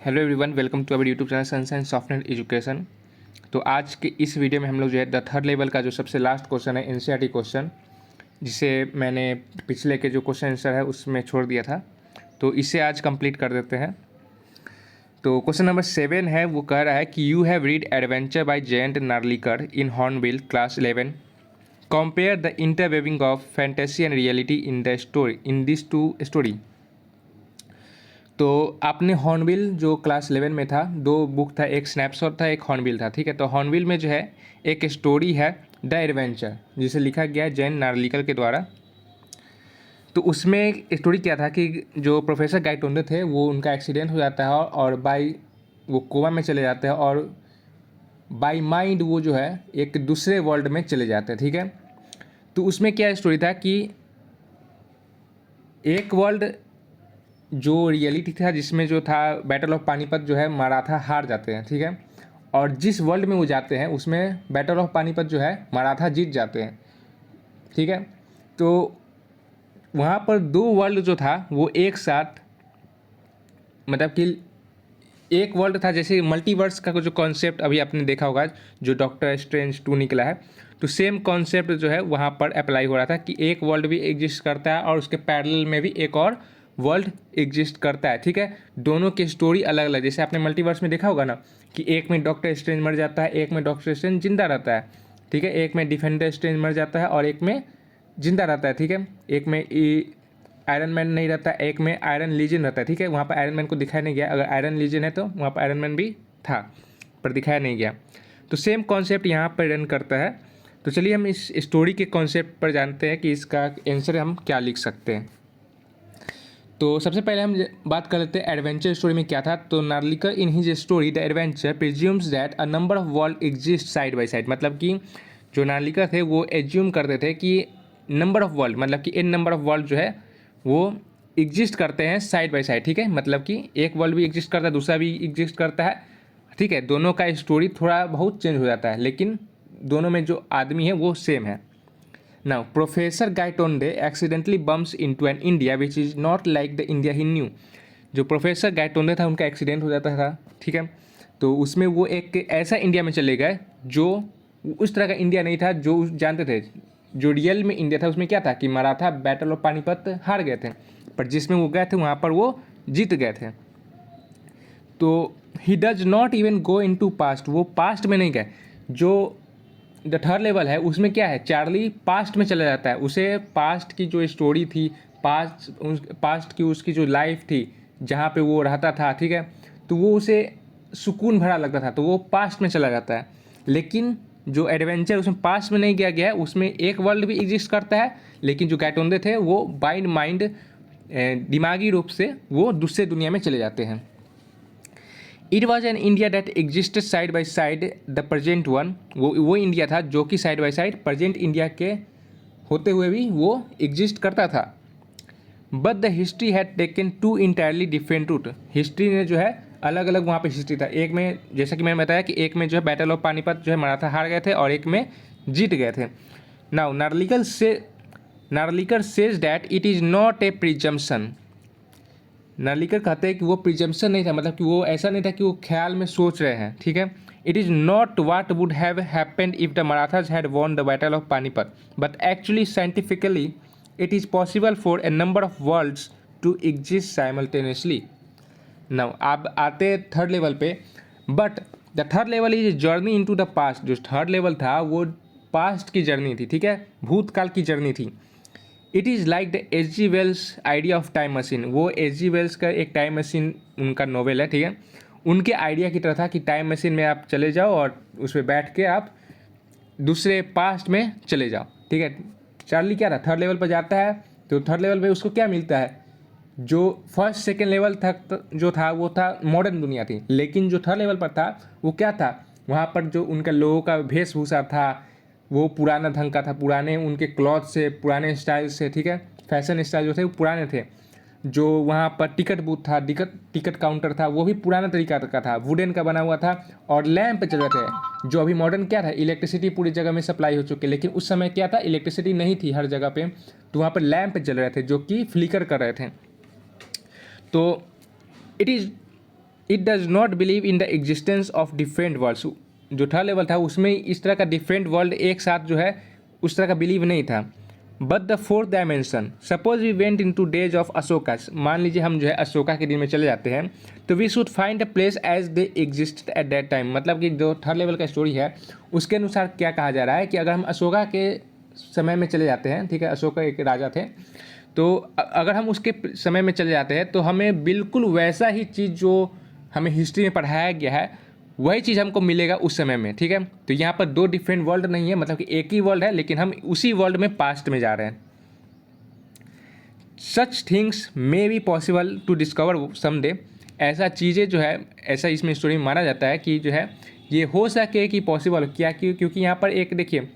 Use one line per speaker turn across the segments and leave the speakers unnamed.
Hello everyone, welcome to our YouTube channel sunshine software education. तो आज के इस वीडियो में हम लोग जो है द थर्ड लेवल का जो सबसे लास्ट क्वेश्चन है एनसीईआरटी क्वेश्चन, जिसे मैंने पिछले के जो क्वेश्चन आंसर है उसमें छोड़ दिया था, तो इसे आज कंप्लीट कर देते हैं। तो क्वेश्चन नंबर 7 है, वो कह रहा है कि you have read adventure by Jayant Narlikar in Hornbill class 11। Compare the interweaving of fantasy and reality in the story in this two story. तो आपने हॉर्नबिल जो क्लास 11 में था, दो बुक था, एक स्नैपशॉट था, एक हॉर्नबिल था। ठीक है, तो हॉर्नबिल में जो है एक स्टोरी है द एडवेंचर, जिसे लिखा गया है जयंत नार्लिकर के द्वारा। तो उसमें स्टोरी क्या था कि जो प्रोफेसर गाइटोंडे थे वो उनका एक्सीडेंट हो जाता है और बाई वो कोमा में चले जाते हैं और बाई माइंड वो जो है एक दूसरे वर्ल्ड में चले जाते हैं। ठीक है, तो उसमें क्या स्टोरी था कि एक वर्ल्ड जो रियलिटी था जिसमें जो था बैटल ऑफ पानीपत जो है मराठा हार जाते हैं। ठीक है, और जिस वर्ल्ड में वो जाते हैं उसमें बैटल ऑफ पानीपत जो है मराठा जीत जाते हैं। ठीक है, तो वहाँ पर दो वर्ल्ड जो था वो एक साथ, मतलब कि एक वर्ल्ड था, जैसे मल्टीवर्स का जो कॉन्सेप्ट अभी आपने देखा होगा जो डॉक्टर स्ट्रेंज 2 निकला है, तो सेम कॉन्सेप्ट जो है वहाँ पर अप्लाई हो रहा था कि एक वर्ल्ड भी एग्जिस्ट करता है और उसके पैरेलल में भी एक और वर्ल्ड एग्जिस्ट करता है। ठीक है, दोनों की स्टोरी अलग अलग, जैसे आपने मल्टीवर्स में देखा होगा ना कि एक में डॉक्टर स्ट्रेंज मर जाता है, एक में डॉक्टर स्ट्रेंज जिंदा रहता है। ठीक है, एक में डिफेंडर स्ट्रेंज मर जाता है और एक में जिंदा रहता है। ठीक है, एक में आयरन मैन नहीं रहता, एक में आयरन लीजन रहता है। ठीक है, वहाँ पर आयरन मैन को दिखाया नहीं गया, अगर आयरन लीजन है तो वहाँ पर आयरन मैन भी था पर दिखाया नहीं गया। तो सेम कॉन्सेप्ट यहाँ पर रन करता है। तो चलिए हम इस स्टोरी के कॉन्सेप्ट पर जानते हैं कि इसका आंसर हम क्या लिख सकते हैं। तो सबसे पहले हम बात कर लेते हैं एडवेंचर स्टोरी में क्या था। तो Narlikar in his story the adventure presumes that a number of world exist side by side, मतलब कि जो नार्लिकर थे वो एज्यूम करते थे कि नंबर ऑफ वर्ल्ड, मतलब कि एन नंबर ऑफ वर्ल्ड जो है वो एग्जिस्ट करते हैं साइड बाय साइड। ठीक है, मतलब कि एक वर्ल्ड भी एग्जिस्ट करता है, दूसरा भी एग्जिस्ट करता है। ठीक है, दोनों का स्टोरी थोड़ा बहुत चेंज हो जाता है, लेकिन दोनों में जो आदमी है वो सेम है। Now, Professor Gaitonde accidentally bumps into an India which is not like the India he knew। जो प्रोफेसर गाइटोंडे था उनका एक्सीडेंट हो जाता था। ठीक है, तो उसमें वो एक ऐसा इंडिया में चले गए जो उस तरह का इंडिया नहीं था जो जानते थे। जो रियल में इंडिया था उसमें क्या था कि मराठा बैटल ऑफ पानीपत हार गए थे, पर जिसमें वो गए थे वहाँ पर वो जीत गए थे। तो he does not even go in to past, वो पास्ट में नहीं गए। जो द थर्ड लेवल है उसमें क्या है, चार्ली पास्ट में चला जाता है, उसे पास्ट की जो स्टोरी थी, पास्ट की उसकी जो लाइफ थी जहाँ पे वो रहता था, ठीक है, तो वो उसे सुकून भरा लगता था, तो वो पास्ट में चला जाता है। लेकिन जो एडवेंचर उसमें पास्ट में नहीं गया गया है, उसमें एक वर्ल्ड भी एग्जिस्ट करता है, लेकिन जो गाइटोंडे थे वो बाइंड माइंड दिमागी रूप से वो दूसरे दुनिया में चले जाते हैं। It was an India that existed side by side the present one, वो इंडिया था जो कि side by side present India के होते हुए भी वो एग्जिस्ट करता था। But the history had taken to entirely different route, history ने जो है अलग अलग वहाँ पे हिस्ट्री था। एक में जैसा कि मैंने बताया कि एक में जो है बैटल ऑफ पानीपत जो है मराठा हार गए थे और एक में जीत गए थे। Now Narlikar says that it is not a presumption, Narlikar कहते हैं कि वो प्रिजम्पशन नहीं था, मतलब कि वो ऐसा नहीं था कि वो ख्याल में सोच रहे हैं। ठीक है, it is not what would have happened if the Marathas had won the battle of Panipat, but actually scientifically it is possible for a number of worlds to exist simultaneously. Now आप आते थर्ड लेवल पे, but the third level is a journey in to the past. जो third level था वो past की journey थी, ठीक है, भूतकाल की जर्नी थी। It is like the H G Wells idea of time machine, वो एच जी वेल्स का एक टाइम मशीन उनका नॉवेल है। ठीक है, उनके आइडिया की तरह था कि टाइम मशीन में आप चले जाओ और उस पर बैठ के आप दूसरे पास्ट में चले जाओ। ठीक है, चार्ली क्या था, थर्ड लेवल पर जाता है, तो थर्ड लेवल पे उसको क्या मिलता है, जो फर्स्ट सेकेंड लेवल तक जो था वो था मॉडर्न दुनिया थी, लेकिन जो थर्ड लेवल पर था वो क्या था, वहाँ पर जो उनका लोगों का वेशभूषा था वो पुराना ढंग का था, पुराने उनके क्लॉथ से, पुराने स्टाइल से। ठीक है, फैशन स्टाइल जो थे वो पुराने थे। जो वहाँ पर टिकट बूथ था, टिकट काउंटर था, वो भी पुराना तरीका का था, वुडन का बना हुआ था और लैंप चल रहे थे। जो अभी मॉडर्न क्या था, इलेक्ट्रिसिटी पूरी जगह में सप्लाई हो चुकी है, लेकिन उस समय क्या था, इलेक्ट्रिसिटी नहीं थी हर जगह पे, तो वहाँ पर लैंप जल रहे थे जो कि फ्लिकर कर रहे थे। तो it is it does not believe in the existence of different worlds. जो थर्ड लेवल था उसमें इस तरह का डिफरेंट वर्ल्ड एक साथ जो है उस तरह का बिलीव नहीं था। But the fourth dimension, suppose we went in to days of Ashoka, मान लीजिए हम जो है अशोका के दिन में चले जाते हैं, तो we should find a place as they exist at that time. मतलब कि जो थर्ड लेवल का स्टोरी है उसके अनुसार क्या कहा जा रहा है कि अगर हम अशोका के समय में चले जाते हैं, ठीक है, अशोका एक राजा थे, तो अगर हम उसके समय में चले जाते हैं तो हमें बिल्कुल वैसा ही चीज़ जो हमें हिस्ट्री में पढ़ाया गया है वही चीज़ हमको मिलेगा उस समय में, ठीक है। तो यहाँ पर दो डिफरेंट वर्ल्ड नहीं है, मतलब कि एक ही वर्ल्ड है लेकिन हम उसी वर्ल्ड में पास्ट में जा रहे हैं। Such things may be possible to discover someday, ऐसा चीज़ें जो है ऐसा इसमें स्टोरी में माना जाता है कि जो है ये हो सके कि पॉसिबल क्या, क्योंकि यहाँ पर एक देखिए,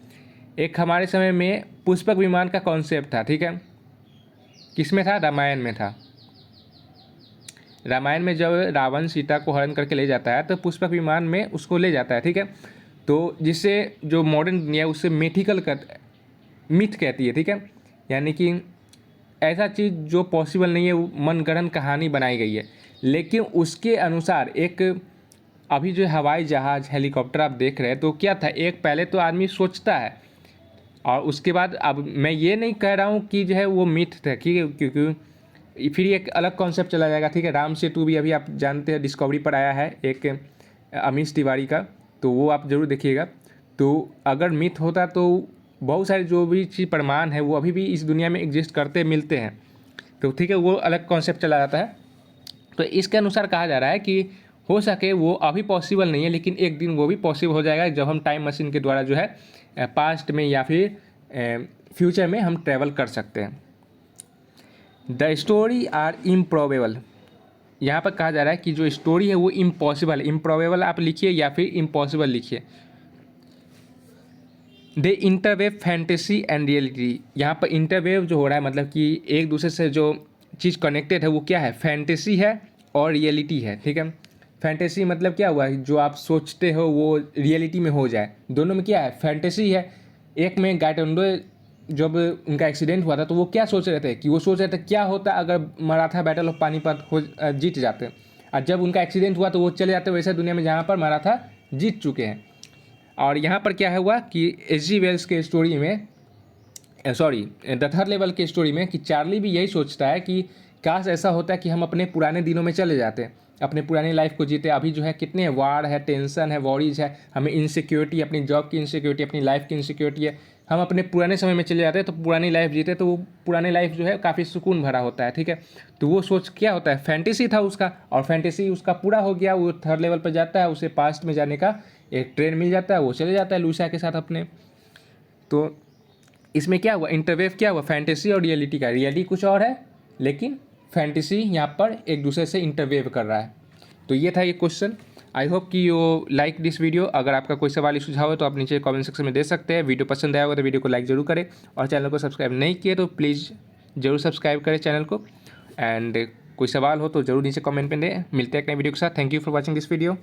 एक हमारे समय में पुष्पक विमान का कॉन्सेप्ट था, ठीक है, किसमें था, रामायण में था। रामायण में जब रावण सीता को हरण करके ले जाता है तो पुष्पक विमान में उसको ले जाता है, ठीक है, तो जिससे जो मॉडर्न दुनिया उससे मिथ कहती है, ठीक है, यानी कि ऐसा चीज़ जो पॉसिबल नहीं है, वो मनगढ़ंत कहानी बनाई गई है। लेकिन उसके अनुसार एक अभी जो हवाई जहाज़ हेलीकॉप्टर आप देख रहे हैं, तो क्या था, एक पहले तो आदमी सोचता है और उसके बाद, अब मैं ये नहीं कह रहा हूँ कि जो है वो मिथ था, ठीक है, क्योंकि फिर एक अलग कॉन्सेप्ट चला जाएगा, ठीक है। राम सेतु भी अभी आप जानते हैं डिस्कवरी पर आया है एक अमीश तिवारी का, तो वो आप ज़रूर देखिएगा। तो अगर मिथ होता तो बहुत सारे जो भी चीज़ प्रमाण है वो अभी भी इस दुनिया में एग्जिस्ट करते मिलते हैं, तो ठीक है, वो अलग कॉन्सेप्ट चला जाता है। तो इसके अनुसार कहा जा रहा है कि हो सके वो अभी पॉसिबल नहीं है लेकिन एक दिन वो भी पॉसिबल हो जाएगा जब हम टाइम मशीन के द्वारा जो है पास्ट में या फिर फ्यूचर में हम ट्रैवल कर सकते हैं। द स्टोरी आर इम्प्रॉबेबल, यहाँ पर कहा जा रहा है कि जो स्टोरी है वो इम्पॉसिबल, इम्प्रॉबेबल आप लिखिए या फिर इम्पॉसिबल लिखिए। दे इंटरवेव फैंटेसी एंड रियलिटी, यहाँ पर इंटरवेव जो हो रहा है मतलब कि एक दूसरे से जो चीज़ कनेक्टेड है वो क्या है, फैंटेसी है और रियलिटी है, ठीक है। फैंटेसी मतलब क्या हुआ, जो आप सोचते हो वो रियलिटी में हो जाए, दोनों में क्या है, फैंटेसी है। एक में गाइटोंडो जब उनका एक्सीडेंट हुआ था तो वो क्या सोच रहे थे कि वो सोच रहे थे क्या होता अगर मराठा बैटल ऑफ पानीपत हो जीत जाते, और जब उनका एक्सीडेंट हुआ तो वो चले जाते वैसे दुनिया में जहाँ पर मराठा जीत चुके हैं। और यहाँ पर क्या हुआ कि H.G. वेल्स के स्टोरी में, द थर्ड लेवल के स्टोरी में, कि चार्ली भी यही सोचता है कि काश ऐसा होता है कि हम अपने पुराने दिनों में चले जाते, अपने पुरानी लाइफ को जीते। अभी जो है कितने वार है, टेंशन है, वॉरीज है, हमें इनसिक्योरिटी, अपनी जॉब की इनसिक्योरिटी, अपनी लाइफ की इनसिक्योरिटी है। हम अपने पुराने समय में चले जाते हैं तो पुरानी लाइफ जीते, तो वो पुरानी लाइफ जो है काफ़ी सुकून भरा होता है, ठीक है। तो वो सोच क्या होता है, फैंटेसी था उसका, और फैंटेसी उसका पूरा हो गया। वो थर्ड लेवल पर जाता है, उसे पास्ट में जाने का एक ट्रेन मिल जाता है, वो चले जाता है लूसा के साथ अपने। तो इसमें क्या हुआ, इंटरवेव क्या हुआ, फैंटेसी और रियलिटी का, रियलिटी कुछ और है लेकिन फैंटेसी यहाँ पर एक दूसरे से इंटरवेव कर रहा है। तो ये था ये क्वेश्चन। आई होप कि यू लाइक दिस वीडियो। अगर आपका कोई सवाल या सुझाव है तो आप नीचे कमेंट सेक्शन में दे सकते हैं। वीडियो पसंद आया होगा तो वीडियो को लाइक जरूर करें, और चैनल को सब्सक्राइब नहीं किए तो प्लीज़ ज़रूर सब्सक्राइब करें चैनल को। एंड कोई सवाल हो तो ज़रूर नीचे कमेंट में दें। मिलते हैं एक नए वीडियो के साथ। Thank you for watching this video.